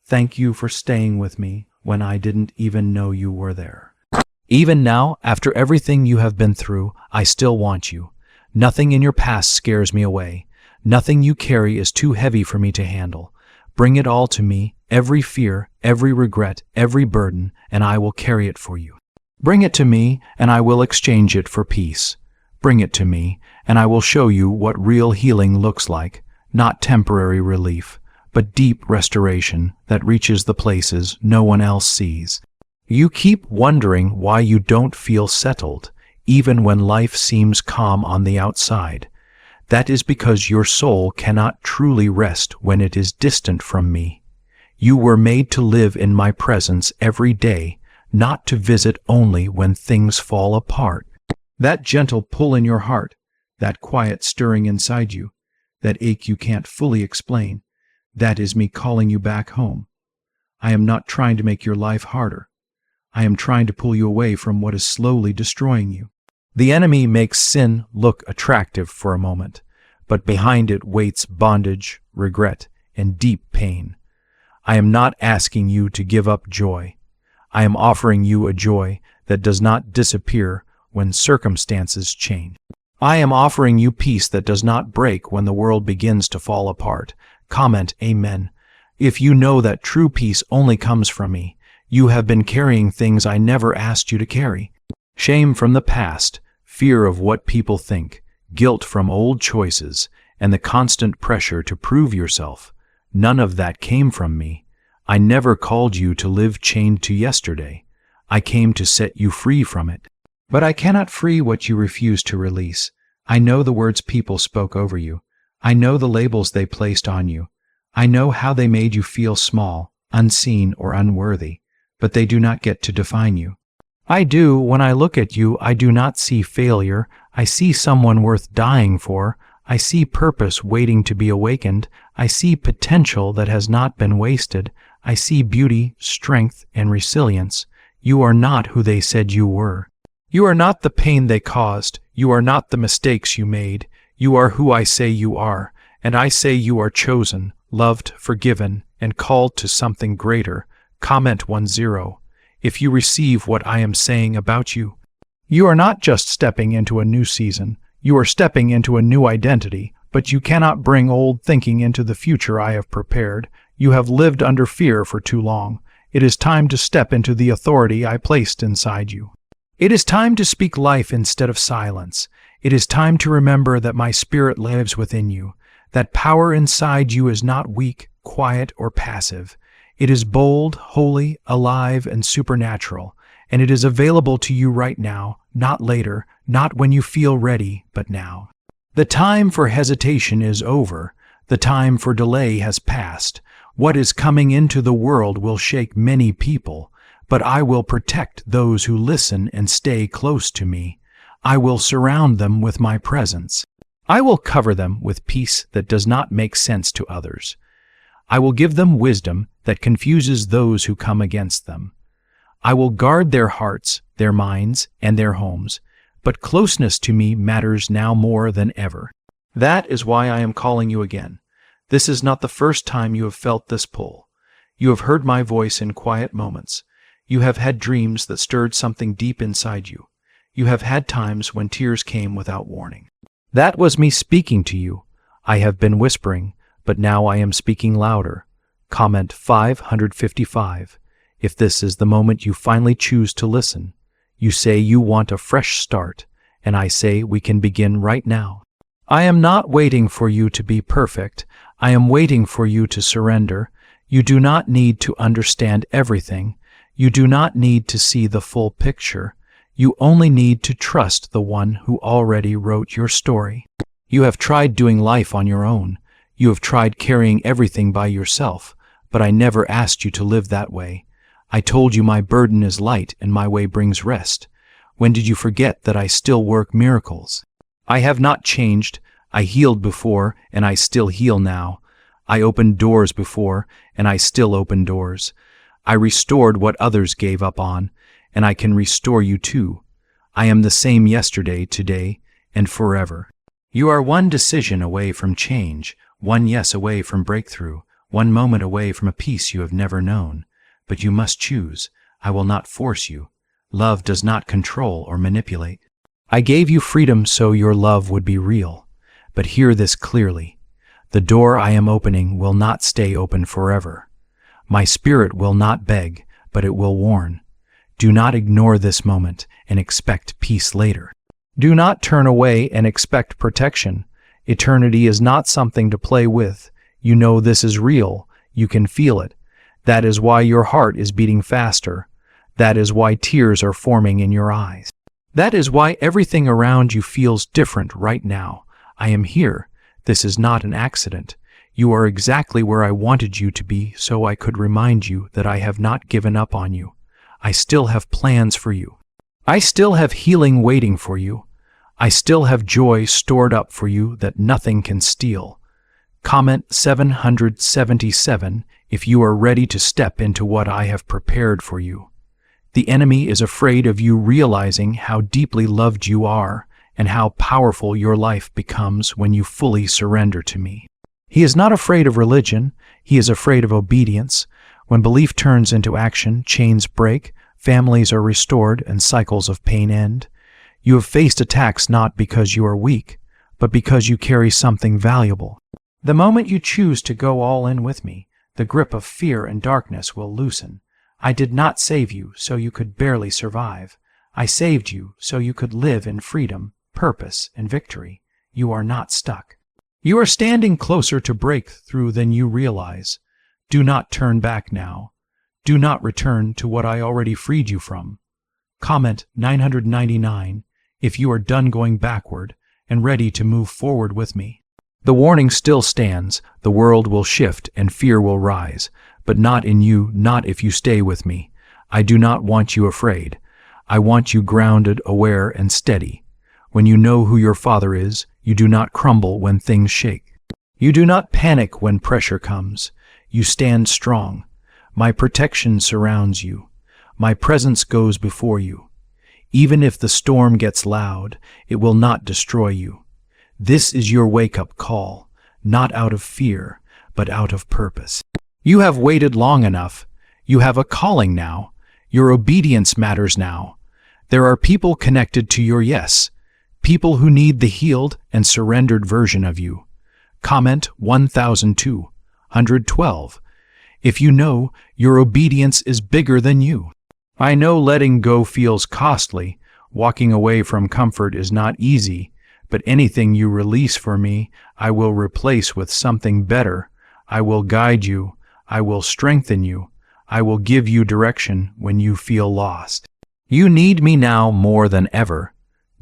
thank you for staying with me when I didn't even know you were there. Even now, after everything you have been through, I still want you. Nothing in your past scares me away. Nothing you carry is too heavy for me to handle. Bring it all to me, every fear, every regret, every burden, and I will carry it for you. Bring it to me, and I will exchange it for peace. Bring it to me, and I will show you what real healing looks like, not temporary relief, but deep restoration that reaches the places no one else sees. You keep wondering why you don't feel settled, even when life seems calm on the outside. That is because your soul cannot truly rest when it is distant from me. You were made to live in my presence every day, not to visit only when things fall apart. That gentle pull in your heart, that quiet stirring inside you, that ache you can't fully explain, that is me calling you back home. I am not trying to make your life harder. I am trying to pull you away from what is slowly destroying you. The enemy makes sin look attractive for a moment, but behind it waits bondage, regret, and deep pain. I am not asking you to give up joy. I am offering you a joy that does not disappear when circumstances change. I am offering you peace that does not break when the world begins to fall apart. Comment Amen. If you know that true peace only comes from me, you have been carrying things I never asked you to carry. Shame from the past, fear of what people think, guilt from old choices, and the constant pressure to prove yourself. None of that came from me. I never called you to live chained to yesterday. I came to set you free from it. But I cannot free what you refuse to release. I know the words people spoke over you. I know the labels they placed on you. I know how they made you feel small, unseen, or unworthy, but they do not get to define you. I do. When I look at you, I do not see failure. I see someone worth dying for. I see purpose waiting to be awakened. I see potential that has not been wasted. I see beauty, strength, and resilience. You are not who they said you were. You are not the pain they caused. You are not the mistakes you made. You are who I say you are, and I say you are chosen, loved, forgiven, and called to something greater. Comment 10. If you receive what I am saying about you. You are not just stepping into a new season. You are stepping into a new identity, but you cannot bring old thinking into the future I have prepared. You have lived under fear for too long. It is time to step into the authority I placed inside you. It is time to speak life instead of silence. It is time to remember that my spirit lives within you. That power inside you is not weak, quiet, or passive. It is bold, holy, alive, and supernatural, and it is available to you right now, not later, not when you feel ready, but now. The time for hesitation is over. The time for delay has passed. What is coming into the world will shake many people, but I will protect those who listen and stay close to me. I will surround them with my presence. I will cover them with peace that does not make sense to others. I will give them wisdom that confuses those who come against them. I will guard their hearts, their minds, and their homes, but closeness to me matters now more than ever. That is why I am calling you again. This is not the first time you have felt this pull. You have heard my voice in quiet moments. You have had dreams that stirred something deep inside you. You have had times when tears came without warning. That was me speaking to you. I have been whispering, but now I am speaking louder. Comment 555. If this is the moment you finally choose to listen, you say you want a fresh start, and I say we can begin right now. I am not waiting for you to be perfect. I am waiting for you to surrender. You do not need to understand everything. You do not need to see the full picture. You only need to trust the one who already wrote your story. You have tried doing life on your own. You have tried carrying everything by yourself, but I never asked you to live that way. I told you my burden is light and my way brings rest. When did you forget that I still work miracles? I have not changed. I healed before, and I still heal now. I opened doors before, and I still open doors. I restored what others gave up on, and I can restore you too. I am the same yesterday, today, and forever. You are one decision away from change, one yes away from breakthrough, one moment away from a peace you have never known. But you must choose. I will not force you. Love does not control or manipulate. I gave you freedom so your love would be real. But hear this clearly. The door I am opening will not stay open forever. My spirit will not beg, but it will warn. Do not ignore this moment and expect peace later. Do not turn away and expect protection. Eternity is not something to play with. You know this is real. You can feel it. That is why your heart is beating faster. That is why tears are forming in your eyes. That is why everything around you feels different right now. I am here. This is not an accident. You are exactly where I wanted you to be, so I could remind you that I have not given up on you. I still have plans for you. I still have healing waiting for you. I still have joy stored up for you that nothing can steal. Comment 777 if you are ready to step into what I have prepared for you. The enemy is afraid of you realizing how deeply loved you are and how powerful your life becomes when you fully surrender to me. He is not afraid of religion. He is afraid of obedience. When belief turns into action, chains break, families are restored, and cycles of pain end. You have faced attacks not because you are weak, but because you carry something valuable. The moment you choose to go all in with me, the grip of fear and darkness will loosen. I did not save you so you could barely survive. I saved you so you could live in freedom, purpose, and victory. You are not stuck. You are standing closer to breakthrough than you realize. Do not turn back now. Do not return to what I already freed you from. Comment 999 if you are done going backward and ready to move forward with me. The warning still stands. The world will shift and fear will rise, but not in you, not if you stay with me. I do not want you afraid. I want you grounded, aware, and steady. When you know who your Father is, you do not crumble when things shake. You do not panic when pressure comes. You stand strong. My protection surrounds you. My presence goes before you. Even if the storm gets loud, it will not destroy you. This is your wake-up call, not out of fear, but out of purpose. You have waited long enough. You have a calling now. Your obedience matters now. There are people connected to your yes, people who need the healed and surrendered version of you. Comment 1212 if you know your obedience is bigger than you. I know letting go feels costly. Walking away from comfort is not easy, but anything you release for me, I will replace with something better. I will guide you. I will strengthen you. I will give you direction when you feel lost. You need me now more than ever.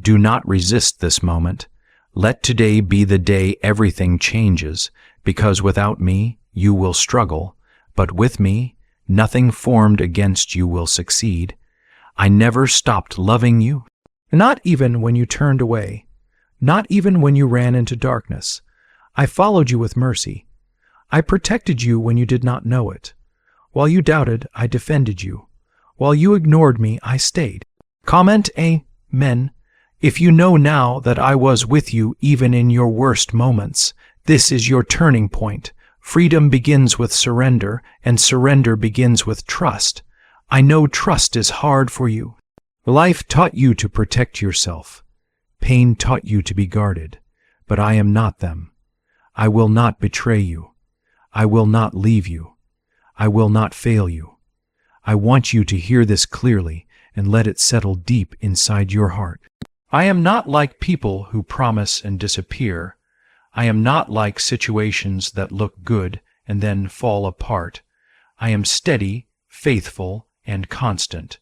Do not resist this moment. Let today be the day everything changes, because without me, you will struggle, but with me, nothing formed against you will succeed. I never stopped loving you, not even when you turned away, not even when you ran into darkness. I followed you with mercy. I protected you when you did not know it. While you doubted, I defended you. While you ignored me, I stayed. Comment Amen if you know now that I was with you even in your worst moments. This is your turning point. Freedom begins with surrender, and surrender begins with trust. I know trust is hard for you. Life taught you to protect yourself. Pain taught you to be guarded, but I am not them. I will not betray you. I will not leave you. I will not fail you. I want you to hear this clearly and let it settle deep inside your heart. I am not like people who promise and disappear. I am not like situations that look good and then fall apart. I am steady, faithful, and constant.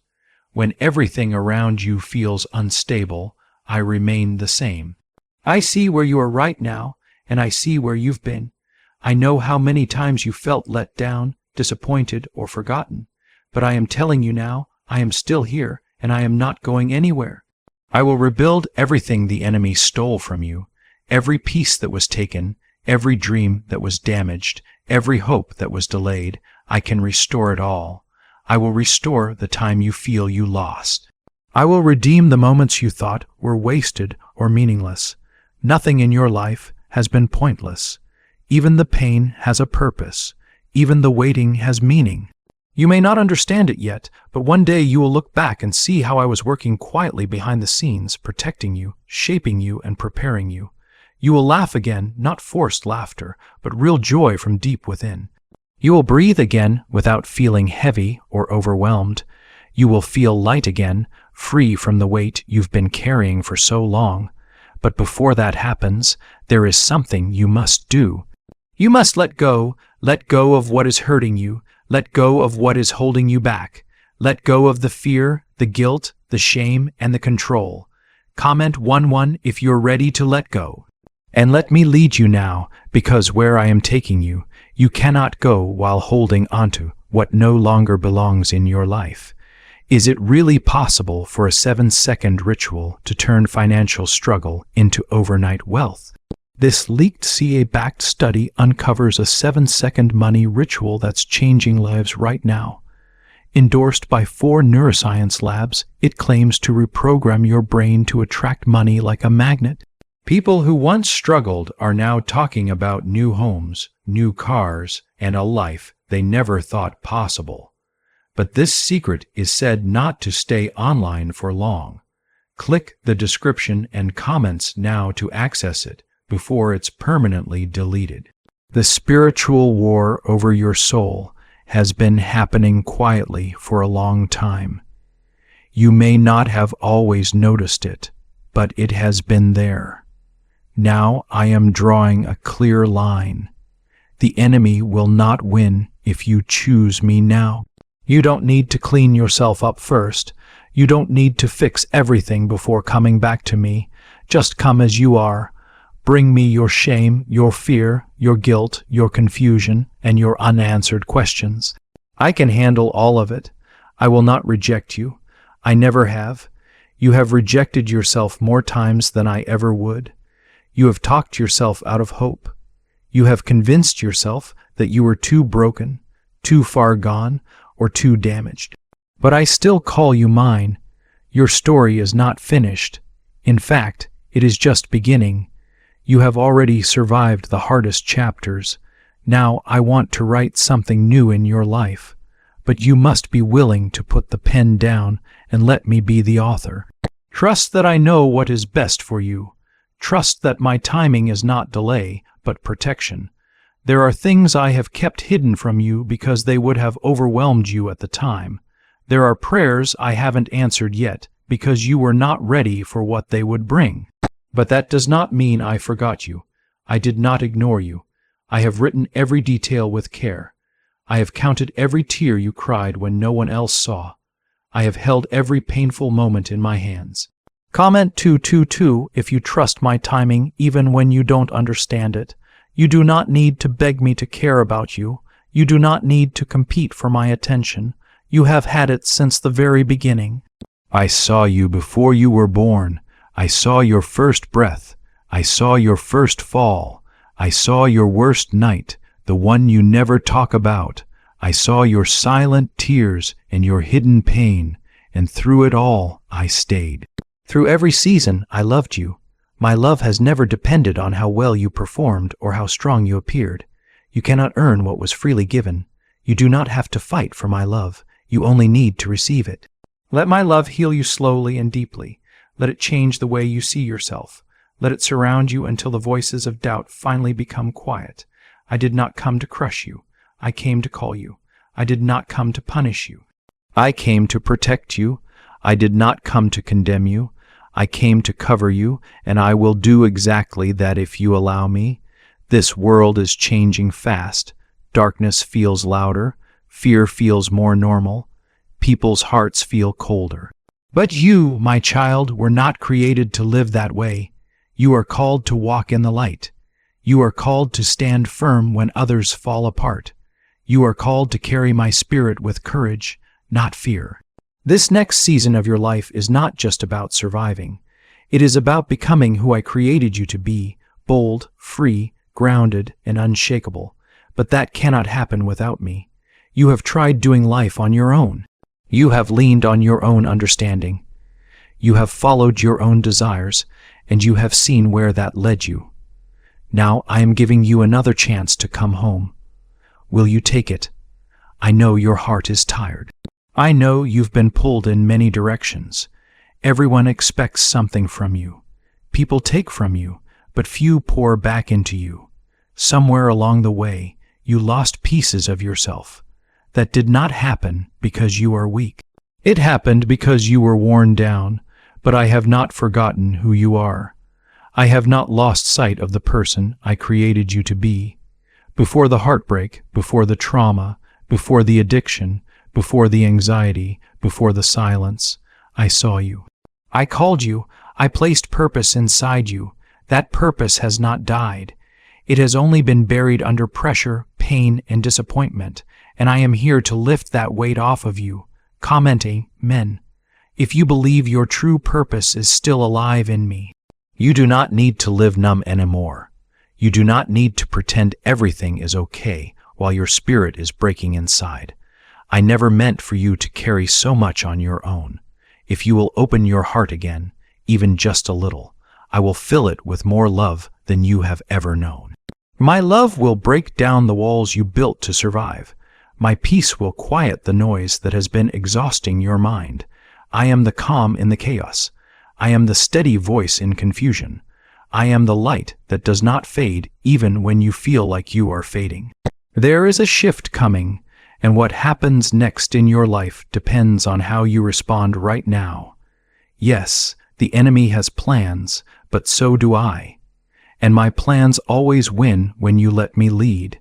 When everything around you feels unstable, I remain the same. I see where you are right now, and I see where you've been. I know how many times you felt let down, disappointed, or forgotten. But I am telling you now, I am still here, and I am not going anywhere. I will rebuild everything the enemy stole from you, every piece that was taken, every dream that was damaged, every hope that was delayed. I can restore it all. I will restore the time you feel you lost. I will redeem the moments you thought were wasted or meaningless. Nothing in your life has been pointless. Even the pain has a purpose. Even the waiting has meaning. You may not understand it yet, but one day you will look back and see how I was working quietly behind the scenes, protecting you, shaping you, and preparing you. You will laugh again, not forced laughter, but real joy from deep within. You will breathe again without feeling heavy or overwhelmed. You will feel light again, free from the weight you've been carrying for so long. But before that happens, there is something you must do. You must let go of what is hurting you, let go of what is holding you back. Let go of the fear, the guilt, the shame, and the control. Comment 1-1 if you're ready to let go. And let me lead you now, because where I am taking you, you cannot go while holding onto what no longer belongs in your life. Is it really possible for a 7-second ritual to turn financial struggle into overnight wealth? This leaked CA-backed study uncovers a 7-second money ritual that's changing lives right now. Endorsed by 4 neuroscience labs, it claims to reprogram your brain to attract money like a magnet. People who once struggled are now talking about new homes, new cars, and a life they never thought possible. But this secret is said not to stay online for long. Click the description and comments now to access it before it's permanently deleted. The spiritual war over your soul has been happening quietly for a long time. You may not have always noticed it, but it has been there. Now I am drawing a clear line. The enemy will not win if you choose me now. You don't need to clean yourself up first. You don't need to fix everything before coming back to me. Just come as you are. Bring me your shame, your fear, your guilt, your confusion, and your unanswered questions. I can handle all of it. I will not reject you. I never have. You have rejected yourself more times than I ever would. You have talked yourself out of hope. You have convinced yourself that you were too broken, too far gone, or too damaged. But I still call you mine. Your story is not finished. In fact, it is just beginning. You have already survived the hardest chapters. Now I want to write something new in your life. But you must be willing to put the pen down and let me be the author. Trust that I know what is best for you. Trust that my timing is not delay, but protection. There are things I have kept hidden from you because they would have overwhelmed you at the time. There are prayers I haven't answered yet because you were not ready for what they would bring. But that does not mean I forgot you. I did not ignore you. I have written every detail with care. I have counted every tear you cried when no one else saw. I have held every painful moment in my hands. Comment 222 if you trust my timing even when you don't understand it. You do not need to beg me to care about you. You do not need to compete for my attention. You have had it since the very beginning. I saw you before you were born. I saw your first breath. I saw your first fall. I saw your worst night, the one you never talk about. I saw your silent tears and your hidden pain, and through it all I stayed. Through every season I loved you. My love has never depended on how well you performed or how strong you appeared. You cannot earn what was freely given. You do not have to fight for my love. You only need to receive it. Let my love heal you slowly and deeply. Let it change the way you see yourself. Let it surround you until the voices of doubt finally become quiet. I did not come to crush you. I came to call you. I did not come to punish you. I came to protect you. I did not come to condemn you. I came to cover you, and I will do exactly that if you allow me. This world is changing fast. Darkness feels louder. Fear feels more normal. People's hearts feel colder. But you, my child, were not created to live that way. You are called to walk in the light. You are called to stand firm when others fall apart. You are called to carry my spirit with courage, not fear. This next season of your life is not just about surviving. It is about becoming who I created you to be, bold, free, grounded, and unshakable. But that cannot happen without me. You have tried doing life on your own. You have leaned on your own understanding. You have followed your own desires, and you have seen where that led you. Now I am giving you another chance to come home. Will you take it? I know your heart is tired. I know you've been pulled in many directions. Everyone expects something from you. People take from you, but few pour back into you. Somewhere along the way, you lost pieces of yourself. That did not happen because you are weak. It happened because you were worn down, but I have not forgotten who you are. I have not lost sight of the person I created you to be. Before the heartbreak, before the trauma, before the addiction, before the anxiety, before the silence, I saw you. I called you. I placed purpose inside you. That purpose has not died. It has only been buried under pressure, pain, and disappointment, and I am here to lift that weight off of you. Commenting, men. If you believe your true purpose is still alive in me, you do not need to live numb anymore. You do not need to pretend everything is okay while your spirit is breaking inside. I never meant for you to carry so much on your own. If you will open your heart again, even just a little, I will fill it with more love than you have ever known. My love will break down the walls you built to survive. My peace will quiet the noise that has been exhausting your mind. I am the calm in the chaos. I am the steady voice in confusion. I am the light that does not fade even when you feel like you are fading. There is a shift coming, and what happens next in your life depends on how you respond right now. Yes, the enemy has plans, but so do I. And my plans always win when you let me lead.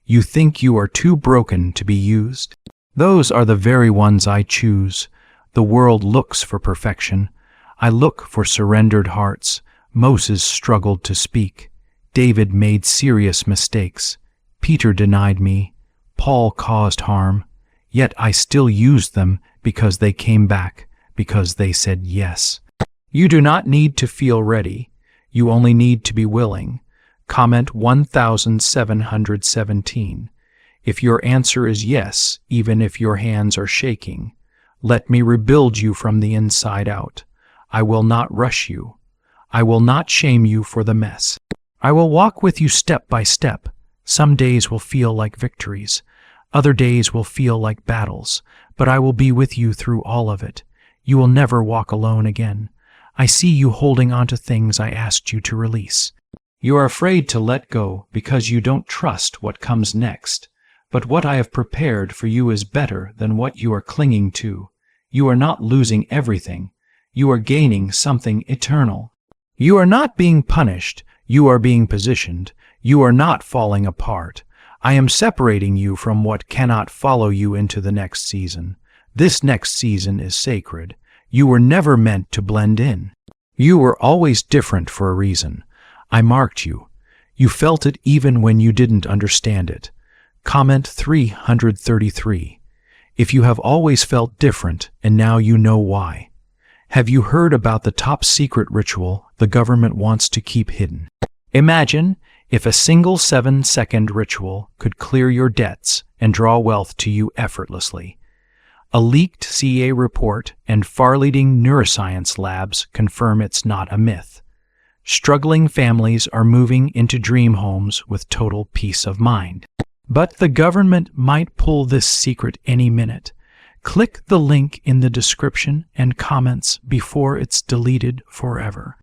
You think you are too broken to be used? Those are the very ones I choose. The world looks for perfection. I look for surrendered hearts. Moses struggled to speak. David made serious mistakes. Peter denied me. Paul caused harm. Yet I still used them because they came back, because they said yes. You do not need to feel ready. You only need to be willing. Comment 1717. If your answer is yes, even if your hands are shaking, let me rebuild you from the inside out. I will not rush you. I will not shame you for the mess. I will walk with you step by step. Some days will feel like victories. Other days will feel like battles, but I will be with you through all of it. You will never walk alone again. I see you holding on to things I asked you to release. You are afraid to let go because you don't trust what comes next. But what I have prepared for you is better than what you are clinging to. You are not losing everything. You are gaining something eternal. You are not being punished. You are being positioned. You are not falling apart. I am separating you from what cannot follow you into the next season. This next season is sacred. You were never meant to blend in. You were always different for a reason. I marked you. You felt it even when you didn't understand it. Comment 333. If you have always felt different and now you know why. Have you heard about the top secret ritual the government wants to keep hidden? Imagine if a single 7-second ritual could clear your debts and draw wealth to you effortlessly. A leaked CA report and far-leading neuroscience labs confirm it's not a myth. Struggling families are moving into dream homes with total peace of mind. But the government might pull this secret any minute. Click the link in the description and comments before it's deleted forever.